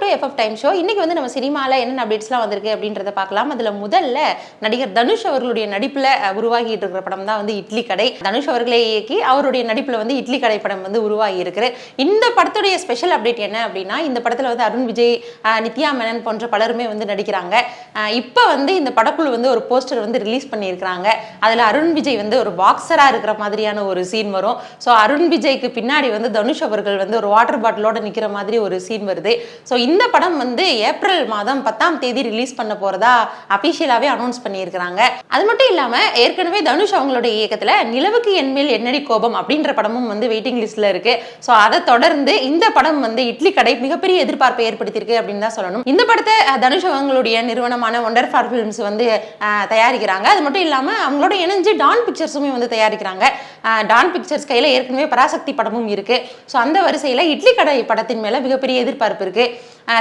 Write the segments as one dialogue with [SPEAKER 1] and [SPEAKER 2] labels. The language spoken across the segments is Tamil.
[SPEAKER 1] Welcome to FF time show. இன்னைக்கு வந்து நம்ம சினிமாவில் என்னென்ன அப்டேட்ஸ்லாம் வந்திருக்கு அப்படின்றத பார்க்கலாம். அதில் முதல்ல நடிகர் தனுஷ் அவர்களுடைய நடிப்பில் உருவாகிட்டு இருக்கிற படம் தான் வந்து இட்லி கடை. தனுஷ் அவர்களே இயக்கி அவருடைய நடிப்பில் வந்து இட்லி கடை படம் வந்து உருவாகி இருக்கு. இந்த படத்துடைய ஸ்பெஷல் அப்டேட் என்ன அப்படின்னா, இந்த படத்தில் வந்து அருண் விஜய், நித்யா மேனன் போன்ற பலருமே வந்து நடிக்கிறாங்க. இப்போ வந்து இந்த படக்குழு வந்து ஒரு போஸ்டர் வந்து ரிலீஸ் பண்ணியிருக்கிறாங்க. அதில் அருண் விஜய் வந்து ஒரு பாக்ஸராக இருக்கிற மாதிரியான ஒரு சீன் வரும். ஸோ அருண் விஜய்க்கு பின்னாடி வந்து தனுஷ் அவர்கள் வந்து ஒரு வாட்டர் பாட்டிலோட நிற்கிற மாதிரி ஒரு சீன் வருது. ஸோ இந்த படம் வந்து ஏப்ரல் மாதம் 10ஆம் தேதி ரிலீஸ் பண்ண போறதா அபிஷியலாவே அனௌன்ஸ் பண்ணியிருக்கிறாங்க. அது மட்டும் இல்லாம ஏற்கனவே தனுஷ் அவங்களுடைய இயக்கத்துல நிலவுக்கு என்மேல் என்னடி கோபம் அப்படின்ற படமும் வந்து வெயிட்டிங் லிஸ்ட்ல இருக்கு. ஸோ அதை தொடர்ந்து இந்த படம் வந்து இட்லி கடை மிகப்பெரிய எதிர்பார்ப்பை ஏற்படுத்தியிருக்கு அப்படின்னு தான் சொல்லணும். இந்த படத்தை தனுஷ் அவங்களுடைய நிறுவனமான ஒண்டர் ஃபார் ஃபிலிம்ஸ் வந்து தயாரிக்கிறாங்க. அது மட்டும் இல்லாம அவங்களோட இணைஞ்சு டான் பிக்சர்ஸுமே வந்து தயாரிக்கிறாங்க. டான் பிக்சர்ஸ் கையில ஏற்கனவே பராசக்தி படமும் இருக்கு. ஸோ அந்த வரிசையில இட்லி கடை படத்தின் மேல மிகப்பெரிய எதிர்பார்ப்பு இருக்கு.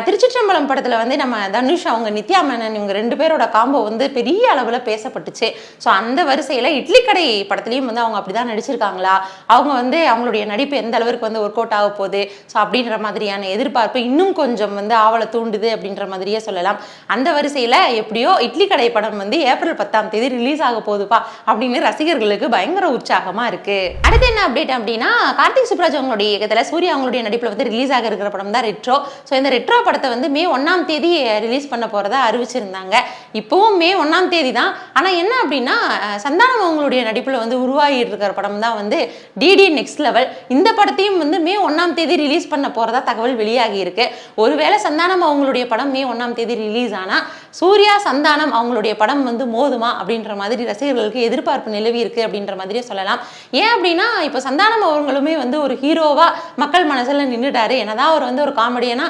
[SPEAKER 1] திருச்சிற்றம்பலம் படத்துல வந்து நம்ம தனுஷ் அவங்க நித்யா மேனன் இவங்க ரெண்டு பேரோட காம்போ வந்து பெரிய அளவுல பேசப்பட்டுச்சு. ஸோ அந்த வரிசையில இட்லி கடை படத்துலயும் வந்து அவங்க அப்படிதான் நடிச்சிருக்காங்களா, அவங்க வந்து அவங்களுடைய நடிப்பு எந்த அளவுக்கு வந்து ஒர்க் அவுட் ஆக போகுது, ஸோ அப்படின்ற மாதிரியான எதிர்பார்ப்பு இன்னும் கொஞ்சம் வந்து ஆவலை தூண்டுது அப்படின்ற மாதிரியே சொல்லலாம். அந்த வரிசையில எப்படியோ இட்லி கடை படம் வந்து ஏப்ரல் 10ஆம் தேதி ரிலீஸ் ஆக போகுதுப்பா அப்படின்னு ரசிகர்களுக்கு பயங்கர உற்சாகமா இருக்கு. அடுத்து என்ன அப்டேட் அப்படின்னா, கார்த்திக் சுப்ராஜ் அவங்களுடைய இயக்கத்துல சூர்யா அவங்களுடைய நடிப்புல வந்து ரிலீஸ் ஆக இருக்கிற படம் தான் ரெட்ரோ. ஸோ இந்த ரெட்ரோ படத்தை வந்து மே 1ஆம் தேதி ரிலீஸ் பண்ண போறதா அறிவிச்சிருந்தாங்க. இப்பவும் மே 1ஆம் தேதி தான். ஆனா என்ன அப்படின்னா, சந்தானம் அவங்களுடைய நடிப்புல வந்து உருவாகிட்டு இருக்கிற படம் தான் வந்து டிடி நெக்ஸ்ட் லெவல். இந்த படத்தையும் வந்து மே 1ஆம் தேதி ரிலீஸ் பண்ண போறதா தகவல் வெளியாகி இருக்கு. ஒருவேளை சந்தானம் அவங்களுடைய படம் மே 1ஆம் தேதி ரிலீஸ் ஆனா சூர்யா சந்தானம் அவங்களுடைய படம் வந்து மோதுமா அப்படின்ற மாதிரி ரசிகர்களுக்கு எதிர்பார்ப்பு நிலவி இருக்கு அப்படின்ற மாதிரியே சொல்லலாம். ஏன் அப்படின்னா, இப்போ சந்தானம் அவங்களுமே வந்து ஒரு ஹீரோவா மக்கள் மனசுல நின்றுட்டாரு. என்னதான் அவர் வந்து ஒரு காமெடியனா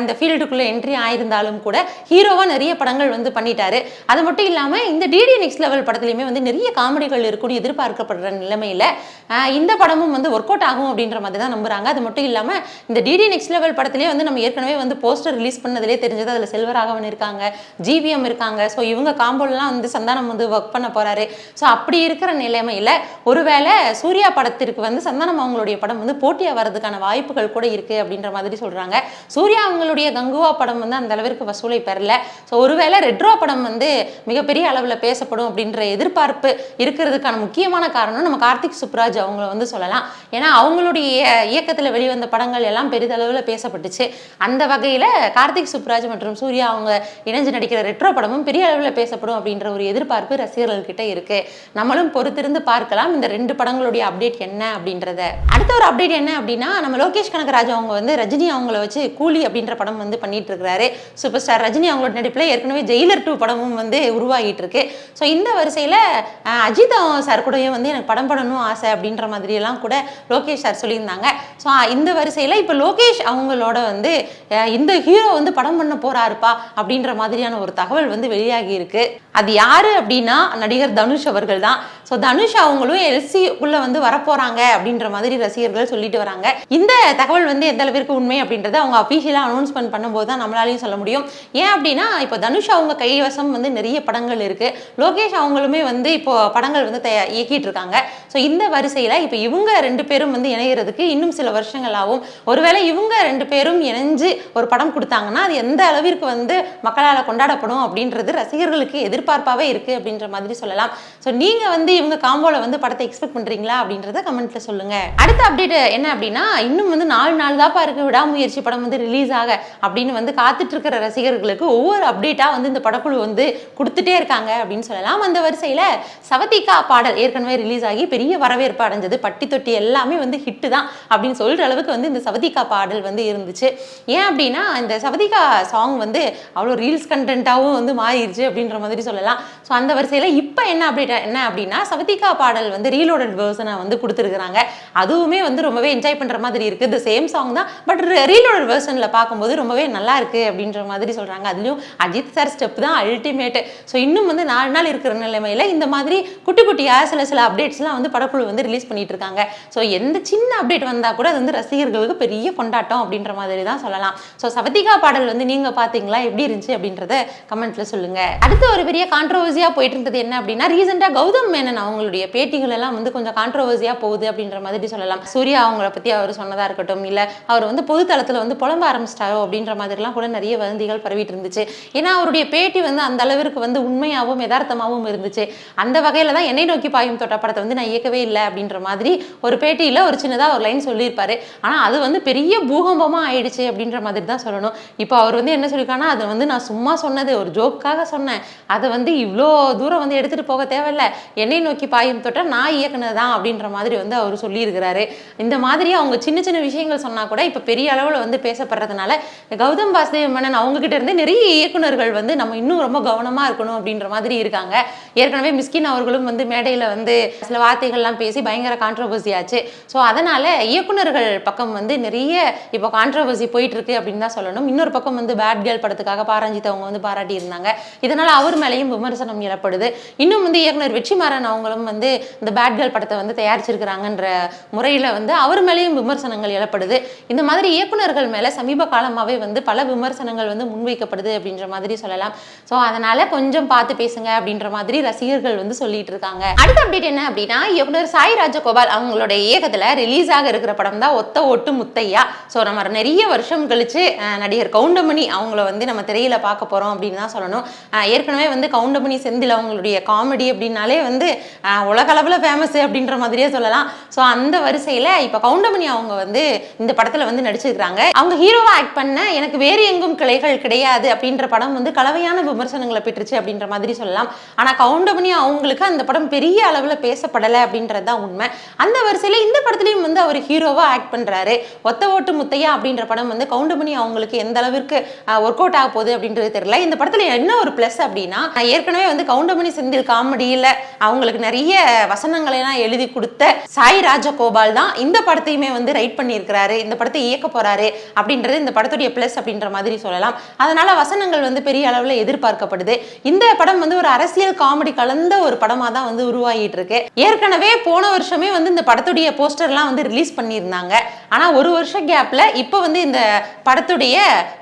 [SPEAKER 1] இந்த ஃபீல்டுக்குள்ள என்ட்ரி ஆயிருந்தாலும் கூட ஹீரோவா நிறைய படங்கள் வந்து பண்ணிட்டாரு. அது மட்டும் இல்லாம இந்த டிடி நெக்ஸ்ட் லெவல் படத்துலயுமே வந்து நிறைய காமெடிகள் இருக்குன்னு எதிர்பார்க்கப்படுற நிலைமையில இந்த படமும் வந்து ஒர்க் அவுட் ஆகும் அப்படின்ற மாதிரி தான் நம்புறாங்க. அது மட்டும் இல்லாம இந்த டிடி நெக்ஸ்ட் லெவல் படத்திலேயே வந்து நம்ம ஏற்கனவே வந்து போஸ்டர் ரிலீஸ் பண்ணதிலே தெரிஞ்சது. அதுல செல்வராகவன் இருக்காங்க, ஜிவிஎம் இருக்காங்க. ஸோ இவங்க காம்போலாம் வந்து சந்தானம் வந்து ஒர்க் பண்ண போறாரு. ஸோ அப்படி இருக்கிற நிலைமையில ஒருவேளை சூர்யா படத்திற்கு வந்து சந்தானம் அவங்களுடைய படம் வந்து போட்டியா வர்றதுக்கான வாய்ப்புகள் கூட இருக்கு அப்படின்ற மாதிரி சொல்றாங்க. சூர்யா அவங்களுடைய கங்குவா படம் வந்து அந்த அளவிற்கு வசூலை பெறல. ஸோ ஒருவேளை ரெட்ரோ படம் வந்து மிகப்பெரிய அளவில் பேசப்படும் அப்படின்ற எதிர்பார்ப்பு இருக்கிறதுக்கான முக்கியமான காரணம் நம்ம கார்த்திக் சுப்ராஜ் அவங்கள வந்து சொல்லலாம். ஏன்னா அவங்களுடைய இயக்கத்தில் வெளிவந்த படங்கள் எல்லாம் பெரிதளவில் பேசப்பட்டுச்சு. அந்த வகையில் கார்த்திக் சுப்ராஜ் மற்றும் சூர்யா அவங்க இணைஞ்சு நடிக்கிற ரெட்ரோ படமும் பெரிய அளவில் பேசப்படும் அப்படின்ற ஒரு எதிர்பார்ப்பு ரசிகர்கள்கிட்ட இருக்கு. நம்மளும் பொறுத்திருந்து பார்க்கலாம் இந்த ரெண்டு படங்களுடைய அப்டேட் என்ன அப்படின்றத. அடுத்த ஒரு அப்டேட் என்ன அப்படின்னா, நம்ம லோகேஷ் கனகராஜ் அவங்க வந்து ரஜினி அவங்கள வச்சு கூலி அப்படின்ற படம் வந்து பண்ணிட்டு இருக்கிறாரு. சூப்பர் ஸ்டார் ரஜினி அவங்களோட நடிப்பில் ஏற்கனவே ஜெயிலர் 2 படமும் வந்து உருவாகிட்டு இருக்கு. ஸோ இந்த வரிசையில் அஜித் சார் கூடயும் வந்து எனக்கு படம் பண்ணணும் ஆசை அப்படின்ற மாதிரி எல்லாம் கூட லோகேஷ் சார் சொல்லியிருந்தாங்க. ஸோ இந்த வரிசையில் இப்போ லோகேஷ் அவங்களோட வந்து இந்த ஹீரோ வந்து படம் பண்ண போறாருப்பா அப்படின்ற மாதிரியான ஒரு தகவல் வந்து வெளியாகி இருக்கு. அது யாரு அப்படின்னா நடிகர் தனுஷ் அவர்கள் தான். ஸோ தனுஷ் அவங்களும் எல்சிக்குள்ள வந்து வரப்போறாங்க அப்படின்ற மாதிரி ரசிகர்கள் சொல்லிட்டு வராங்க. இந்த தகவல் வந்து எந்த அளவிற்கு உண்மை அப்படின்றத அவங்க அபிஷியலாக அனௌன்ஸ்மெண்ட் பண்ணும்போது தான் நம்மளாலையும் சொல்ல முடியும். ஏன் அப்படின்னா, இப்போ தனுஷ் அவங்க கைவசம் வந்து நிறைய படங்கள் இருக்கு. லோகேஷ் அவங்களுமே வந்து இப்போ படங்கள் வந்து இயக்கிட்டு இருக்காங்க. ஸோ இந்த வரிசையில் இப்போ இவங்க ரெண்டு பேரும் வந்து இணைகிறதுக்கு இன்னும் சில வருஷங்கள் ஆகும். ஒருவேளை இவங்க ரெண்டு பேரும் இணைஞ்சு ஒரு படம் கொடுத்தாங்கன்னா அது எந்த அளவிற்கு வந்து மக்களால் கொண்டாடப்படும் அப்படின்றது ரசிகர்களுக்கு எதிர்பார்ப்பாகவே இருக்கு அப்படின்ற மாதிரி சொல்லலாம். ஸோ நீங்க வந்து இவங்க காம்போல வந்து படத்தை எக்ஸ்பெக்ட் பண்றீங்களா அப்படின்றத கமெண்ட்ல சொல்லுங்க. அடுத்த அப்டேட் என்ன அப்படின்னா, இன்னும் வந்து 4 நாள் தாப்பா இருக்கு விடாமுயற்சி படம் வந்து ரிலீஸ் ஆக அப்படின்னு வந்து காத்துட்டு இருக்கிற ரசிகர்களுக்கு ஒவ்வொரு அப்டேட்டா வந்து இந்த படக்குழு வந்து கொடுத்துட்டே இருக்காங்க அப்படின்னு சொல்லலாம். அந்த வரிசையில சவதிகா பாடல் ஏற்கனவே ரிலீஸ் ஆகி பெரிய வரவேற்பு அடைஞ்சது. பட்டி தொட்டி எல்லாமே வந்து ஹிட் தான் அப்படின்னு சொல்ற அளவுக்கு வந்து இந்த சவதிகா பாடல் வந்து இருந்துச்சு. ஏன் அப்படின்னா, இந்த சவதிகா சாங் வந்து அவ்வளோ ரீல்ஸ் கண்டென்ட்டாகவும் வந்து மாறிடுச்சு அப்படின்ற மாதிரி சொல்லலாம். ஸோ அந்த வரிசையில இப்போ என்ன அப்டேட் என்ன அப்படின்னா, சவதிகா பாடல் வந்து ரீலோடட் வெர்ஷனை வந்து கொடுத்துருக்காங்க. அதுவுமே வந்து ரொம்பவே என்ஜாய் பண்ற மாதிரி இருக்கு. தி சேம் சாங் தான், பட் ரீலோடட் வெர்ஷன்ல பார்க்கும்போது ரொம்பவே நல்லா இருக்கு அப்படின்ற மாதிரி சொல்றாங்க. அதுலயும் அஜித் சார் ஸ்டெப் தான் அல்டிமேட். ஸோ இன்னும் வந்து 4 நாள் இருக்கிற நிலைமையில இந்த மாதிரி குட்டி குட்டியா சில அப்டேட்ஸ்லாம் வந்து படக்குழு வந்து ரிலீஸ் பண்ணிட்டு இருக்காங்க. ஸோ எந்த சின்ன அப்டேட் வந்தா கூட அது வந்து ரசிகர்களுக்கு பெரிய கொண்டாட்டம் அப்படின்ற மாதிரி தான் சொல்லலாம். ஸோ சவதிகா பாடல் வந்து நீங்க பாத்தீங்களா, எப்படி இருந்துச்சு அப்படின்றத கமெண்ட்ல சொல்லுங்க. அடுத்த ஒரு பெரிய கான்ட்ரவர்சியா போயிட்டு இருந்தது என்ன அப்படின்னா, ரீசெண்டா கௌதம் மேனன் அவங்களுடைய பேட்டிகள் எல்லாம் வந்து கொஞ்சம் கான்ட்ரவர்சியா போகுது அப்படின்ற மாதிரி சொல்லலாம். சூர்யா அவங்கள பத்தி அவர் சொன்னதா இருக்கட்டும், இல்ல அவர் வந்து பொது தளத்துல வந்து புலம்ப ஆரம்பிச்சிட்டாரோ அப்படின்ற மாதிரிலாம் கூட நிறைய வதந்திகள் பரவிட்டு இருந்துச்சு. ஏன்னா அவருடைய பேட்டி வந்து அந்த அளவிற்கு வந்து உண்மையாகவும் யதார்த்தமாகவும் இருந்துச்சு. அந்த வகையில தான் என்னை நோக்கி பாயும் தோட்டா படத்தை வந்து நான் இயக்கவே இல்லை அப்படின்ற மாதிரி ஒரு பேட்டியில ஒரு சின்னதா ஒரு லைன் சொல்லியிருப்பாரு. ஆனா அது வந்து பெரிய பூகம்பமா ஆயிடுச்சு அப்படின்ற மாதிரி தான் சொல்லணும். இப்போ அவர் வந்து என்ன சொல்லியிருக்காங்கன்னா, அதை வந்து நான் சும்மா சொன்னது, ஒரு ஜோக்காக சொன்னேன், அதை வந்து இவ்வளோ தூரம் வந்து எடுத்துட்டு போக தேவையில்லை, என்னை நோக்கி பாயும் தொட்ட நான் இயக்குனதான் அப்படின்ற மாதிரி வந்து அவர் சொல்லியிருக்கிறாரு. இந்த மாதிரி அவங்க சின்ன சின்ன விஷயங்கள் சொன்னா கூட இப்போ பெரிய அளவில் வந்து பேசப்படுறதுனால கௌதம் வாசுதேவ மேனன் அவங்க கிட்ட இருந்து நிறைய இயக்குனர்கள் வந்து நம்ம இன்னும் ரொம்ப கவனமா இருக்கணும் அப்படின்ற மாதிரி இருக்காங்க. ஏற்கனவே மிஸ்கின் அவர்களும் வந்து மேடையில் வந்து சில வார்த்தைகள்லாம் பேசி பயங்கர கான்ட்ரவர்சி ஆச்சு. ஸோ அதனால இயக்குனர்கள் பக்கம் வந்து நிறைய இப்போ கான்ட்ரவர்சி போயிட்டு இருக்கு அப்படின்னு தான் சொல்லணும். இன்னொரு பக்கம் வந்து பேட் கேர்ள் படத்துக்காக பாரஞ்சித் அவங்க வந்து பாராட்டி இருந்தாங்க. இதனால அவர் மேலேயும் விமர்சனம் எழப்படுது. இன்னும் வந்து இயக்குனர் வெற்றிமாறன் அவங்களும் வந்து இந்த பேட் கேர்ள் படத்தை வந்து தயாரிச்சிருக்கிறாங்கன்ற முறையில் வந்து அவர் மேலேயும் விமர்சனங்கள் எழப்படுது. இந்த மாதிரி இயக்குனர்கள் மேலே சமீப காலமாகவே வந்து பல விமர்சனங்கள் வந்து முன்வைக்கப்படுது அப்படின்ற மாதிரி சொல்லலாம். ஸோ அதனால கொஞ்சம் பார்த்து பேசுங்க அப்படின்ற மாதிரி ரசிகர்கள் வந்து சொல்லிட்டு இருக்காங்க. அடுத்த அப்டேட் என்ன அப்படின்னா, இயக்குனர் சாய் ராஜகோபால் அவங்களுடைய இயக்கத்தில் ரிலீஸ் ஆக இருக்கிற படம் தான் ஒத்த ஓட்டு முத்தையா. ஸோ நம்ம நிறைய வருஷம் கழிச்சு நடிகர் கவுண்டமணி அவங்கள வந்து நம்ம திரையில பார்க்க போறோம் அப்படின்னு தான் சொல்லணும். ஏற்கனவே வந்து கவுண்டமணி செந்தில் அவங்களுடைய காமெடி அப்படின்னாலே வந்து உலக அளவில் ஃபேமஸ் அப்படின்ற மாதிரியே சொல்லலாம். ஸோ அந்த வரிசையில் இப்போ கவுண்டமணி அவங்க வந்து இந்த படத்தில் வந்து நடிச்சிருக்கிறாங்க. அவங்க ஹீரோவா ஆக்ட் பண்ண எனக்கு வேறு எங்கும் கிளைகள் கிடையாது அப்படின்ற படம் வந்து கலவையான விமர்சனங்களை பெற்றுச்சு அப்படின்ற மாதிரி சொல்லலாம். ஆனால் கவுண்டமணி அவங்களுக்கு அந்த படம் பெரிய அளவில் பேசப்படலை அப்படின்றது தான் உண்மை. அந்த வரிசையில் இந்த படத்துலையும் வந்து அவர் ஹீரோவா ஆக்ட் பண்றாரு. ஒத்த ஓட்டு முத்தையா அப்படின்ற படம் வந்து கவுண்டமணி அவங்களுக்கு எந்த அளவிற்கு ஒர்க் அவுட் ஆக போகுது அப்படின்றது தெரியல. இந்த படத்துல என்ன ஒரு பிளஸ் அப்படின்னா, ஏற்கனவே வந்து கவுண்டமணி செந்தில் காமெடியில அவங்களுக்கு நிறைய வசனங்களை எல்லாம் எழுதி கொடுத்த சாய் ராஜகோபால் தான் இந்த படத்தையுமே வந்து ரைட் பண்ணியிருக்கிறாரு, இந்த படத்தை இயக்க போறாரு அப்படின்றது இந்த படத்துடைய பிளஸ் அப்படின்ற மாதிரி சொல்லலாம். அதனால வசனங்கள் வந்து பெரிய அளவில் எதிர்பார்க்கப்படுது. இந்த படம் வந்து ஒரு அரசியல் காமெடி கலந்த ஒரு படமா தான் வந்து உருவாகிட்டு இருக்கு. ஏற்கனவே போன வருஷமே வந்து இந்த படத்துடைய போஸ்டர்லாம் வந்து ரிலீஸ் பண்ணியிருந்தாங்க. ஆனா ஒரு வருஷம் கேப்ல இப்போ வந்து இந்த படத்துடைய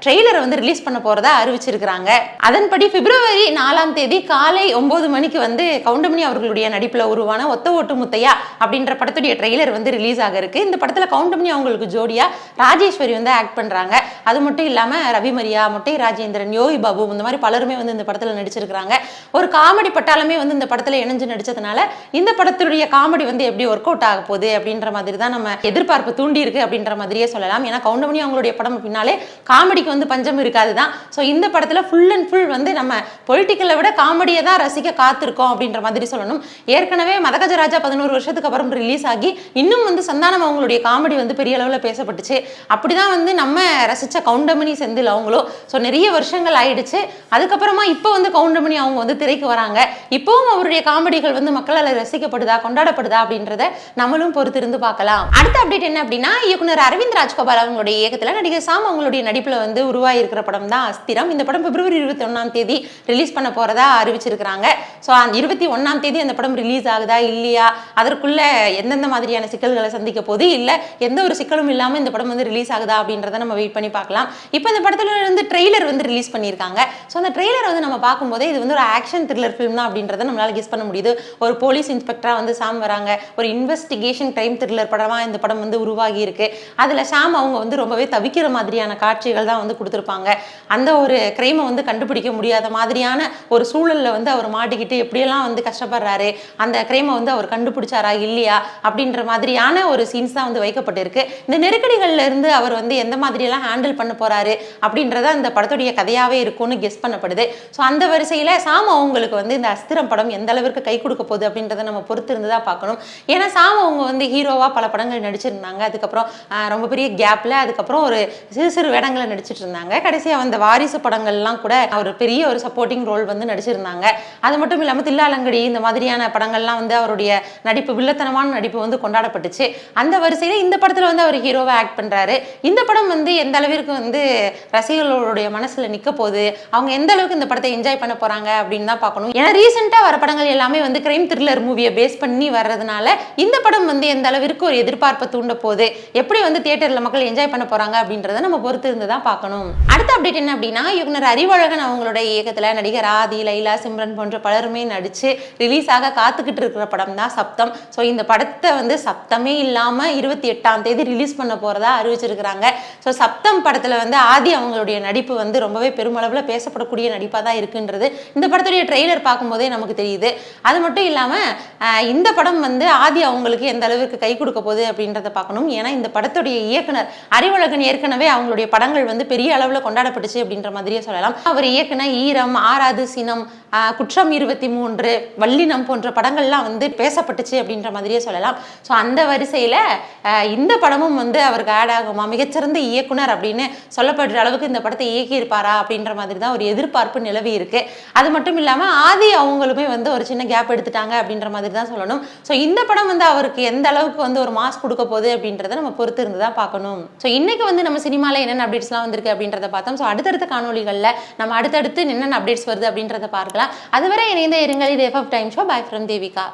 [SPEAKER 1] ட்ரெய்லரை வந்து ரிலீஸ் பண்ண போறதா அறிவிச்சிருக்கிறாங்க. அதன்படி பிப்ரவரி 4ஆம் தேதி காலை 9 மணிக்கு வந்து கவுண்டமணி அவர்களுடைய நடிப்புல உருவான ஒத்த ஓட்டு முத்தையா அப்படின்ற படத்துடைய ட்ரெய்லர் வந்து ரிலீஸ் ஆக இருக்கு. இந்த படத்துல கவுண்டமணி அவங்களுக்கு ஜோடியா ராஜேஸ்வரி வந்து ஆக்ட் பண்றாங்க. அது மட்டும் இல்லாம ரவி மரியா, மொட்டை ராஜேந்திரன், யோகி பாபு இந்த மாதிரி பலருமே வந்து இந்த படத்துல நடிச்சிருக்கிறாங்க. ஒரு காமெடி பட்டாளமே வந்து இந்த படத்துல இணைஞ்சு நடிச்சதுனால இந்த படத்துடைய காமெடி வந்து எப்படி ஒர்க் அவுட் ஆக போகுது அப்படின்ற மாதிரி தான் நம்ம எதிர்பார்ப்பு தூண்டி இருக்கு அப்படின்ற மாதிரியே சொல்லலாம். ஏன்னா கவுண்டமணி அவங்களுடைய படம் பின்னாலே காமெடிக்கு வந்து பஞ்சம் இருக்காது தான். ஸோ இந்த படத்துல ஃபுல் அண்ட் ஃபுல் வந்து நம்ம பொலிட்டிக்கலை விட காமெடியை தான் ரசிக்க காத்திருக்கோம் அப்படின்ற மாதிரி சொல்லணும். ஏற்கனவே மதகஜராஜா 11 வருஷத்துக்கு அப்புறம் ரிலீஸ் ஆகி இன்னும் வந்து சந்தானம் அவங்களுடைய காமெடி வந்து பெரிய அளவில் பேசப்பட்டுச்சு. அப்படிதான் வந்து நம்ம ரசிச்ச கவுண்டமணி செந்தில் அவங்களோ. ஸோ நிறைய வருஷங்கள் ஆயிடுச்சு. அதுக்கப்புறமா இப்போ வந்து கவுண்டமணி அவங்க வந்து திரைக்கு வராங்க. இப்பவும் அவருடைய காமெடிகள் வந்து மக்களால் ரசிக்கப்படுதா, கொண்டாடப்படுதா அப்படின்றத நம்மளும் பொறுத்திருந்து பார்க்கலாம். அடுத்த அப்டேட் என்ன அப்படின்னா, இயக்குனர் அரவிந்த் ராஜ்கோபால் அவங்களுடைய இயக்கத்தில் நடிகர் சாம் அவங்களுடைய நடிப்புல வந்து உருவாகி இருக்கிற படம் தான் அஸ்திரம். இந்த படம் பிப்ரவரி 21ஆம் தேதி ரிலீஸ் பண்ண போறதா அறிவிச்சிருக்கிறாங்க. ஸோ 21ஆம் தேதி அந்த படம் ரிலீஸ் ஆகுதா இல்லையா, அதற்குள்ள எந்தெந்த மாதிரியான சிக்கல்களை சந்திக்க போது, இல்லை எந்த ஒரு சிக்கலும் இல்லாமல் இந்த படம் வந்து ரிலீஸ் ஆகுதா அப்படின்றத நம்ம வெயிட் பண்ணி பார்க்கலாம். இப்போ இந்த படத்துல இருந்து ட்ரெய்லர் வந்து ரிலீஸ் பண்ணியிருக்காங்க. ஸோ அந்த ட்ரெய்லர் வந்து நம்ம பார்க்கும்போதே இது வந்து ஒரு ஆக்ஷன் த்ரில்லர் ஃபிலிம் தான் அப்படின்றத நம்மளால கெஸ் பண்ண முடியுது. ஒரு போலீஸ் இன்ஸ்பெக்டரா வந்து சாம் வராங்க. ஒரு இன்வெஸ்டிகேஷன் டைம் த்ரில்லர் படமா இந்த படம் வந்து உருவாகி இருக்கு. அதுல சாம் அவங்க வந்து ரொம்பவே தவிக்கிற மாதிரியான காட்சிகள் தான் வந்து கொடுத்துருப்பாங்க. அந்த ஒரு கிரைமை வந்து கண்டுபிடிக்க முடியாத மாதிரியான ஒரு சூழல்ல வந்து அவர் மாட்டிக்கிட்டு எப்படியெல்லாம் வந்து கஷ்டப்படுறாரு, அந்த கிரைமை வந்து அவர் கண்டுபிடிச்சாரா இல்லையா அப்படின்ற மாதிரியான ஒரு சீன்ஸ் தான் வந்து வைக்கப்பட்டிருக்கு. இந்த நெருக்கடிகள்ல இருந்து அவர் வந்து எந்த மாதிரியெல்லாம் ஹேண்டில் பண்ண போறாரு அப்படின்றத அந்த படத்துடைய கதையாவே இருக்கும்னு கெஸ் பண்ணப்படுது. ஸோ அந்த வரிசையில சாம் அவங்களுக்கு வந்து இந்த அஸ்திரம் படம் எந்த அளவிற்கு கை கொடுக்க போகுது அப்படின்றத நம்ம பொறுத்து இருந்து தான் பார்க்கணும். ஏன்னா சாம் அவங்க வந்து ஹீரோவா பல படங்கள் நடிச்சிருந்தாங்க. அதுக்கப்புறம் ரொம்ப பெரிய கேப்ல அதுக்கப்புறம் ஒரு சிறு சிறு வேடங்களை நடிச்சிட்டு இருந்தாங்க. கடைசியா வந்த வாரிசு படங்கள்லாம் கூட ஒரு பெரிய ஒரு சப்போர்ட்டிங் ரோல் வந்து நடிச்சிருந்தாங்க. அது மட்டும் இல்லாமல் தில்லாலங்கடி இந்த மாதிரியான படங்கள்லாம் வந்து அவருடைய நடிப்பு, வில்லத்தனமான நடிப்பு வந்து கொண்டாடப்பட்டுச்சு. அந்த வரிசையில இந்த படத்துல வந்து அவர் ஹீரோவா ஆக்ட் பண்றாரு. இந்த படம் வந்து எந்த அளவிற்கு வந்து ரசிகர்களுடைய மனசுல நிக்க போகுது, அவங்க எந்த அளவுக்கு இந்த படத்தை என்ஜாய் பண்ண போறாங்க அப்படின்னு தான் பார்க்கணும். ஏன்னா ரீசெண்டா வர படங்கள் எல்லாமே வந்து கிரைம் த்ரில்லர் மூவியை பேஸ் பண்ணி வர்றதுனால இந்த படம் வந்து எந்த அளவிற்கு ஒரு எதிர்பார்ப்பை தூண்ட போகுது, எப்படி வந்து தியேட்டர்ல மக்கள் என்ஜாய் பண்ண போறாங்க அப்படின்றத நம்ம பொறுத்து இருந்து தான் பார்க்கணும். அடுத்த அப்டேட் என்ன அப்படின்னா, இயக்குனர் அறிவழகன் அவங்களுடைய இயக்கத்துல நடிகர் ஆதி, லைலா, சிம்ரன் போன்ற பலருமே நடிச்சு ரிலீஸ் ஆக காத்துக்கிட்டு இருக்கிற படம் தான் சப்தம். ஸோ இந்த படத்தை வந்து சப்தமே இல்லாமல் 28ஆம் தேதி ரிலீஸ் பண்ண போறதா அறிவிச்சிருக்கிறாங்க. ஸோ சப்தம் படத்துல வந்து ஆதி அவங்களுடைய நடிப்பு வந்து ரொம்பவே பெருமளவில் பேசப்படக்கூடிய நடிப்பாக தான் இருக்குன்றது இந்த படத்துடைய ட்ரெய்லர் பார்க்கும்போதே நமக்கு தெரியுது. அது மட்டும் இல்லாமல் இந்த படம் வந்து ஆதி அவங்களுக்கு எந்த அளவுக்கு கை கொடுக்க போகுது அப்படின்றத பார்க்கணும். ஏன்னா இந்த படத்துடைய இயக்குனர் அறிவழகன் ஏற்கனவே அவங்களுடைய படங்கள் வந்து பெரிய அளவில் கொண்டாடப்பட்டுச்சு அப்படின்ற மாதிரியே சொல்லலாம். அவர் இயக்குன ஈரம், ஆறாது சினம், குற்றம் 23, வல்லினம் போன்ற படங்கள்லாம் வந்து பேசப்பட்டுச்சு அப்படின்ற மாதிரியே சொல்லலாம். ஸோ அந்த வரிசையில் இந்த படமும் வந்து அவருக்கு ஆட் ஆகுமா, மிகச்சிறந்த இயக்குனர் அப்படின்னு சொல்லப்படுற அளவுக்கு இந்த படத்தை இயக்கியிருப்பாரா அப்படின்ற மாதிரி தான் ஒரு எதிர்பார்ப்பு நிலவி இருக்கு. அது மட்டும் இல்லாமல் ஆதி அவங்களுமே வந்து ஒரு சின்ன கேப் எடுத்துட்டாங்க அப்படின்ற மாதிரி தான் சொல்லணும். ஸோ இந்த படம் வந்து அவருக்கு எந்த அளவுக்கு வந்து ஒரு மாஸ் கொடுக்க போகுது அப்படின்றத நம்ம பொறுத்து இருந்து தான் பார்க்கணும். ஸோ இன்னைக்கு வந்து நம்ம சினிமாவில் என்னென்ன அப்டேட்ஸ்லாம் வந்திருக்கு அப்படின்றத பார்த்தோம். ஸோ அடுத்தடுத்த காணொலிகளில் நம்ம அடுத்தடுத்து என்னென்ன அப்டேட்ஸ் வருது அப்படின்றத பார்க்கலாம். அதுவரை இணைந்த இருங்கள். இது FF time show. By from Devika.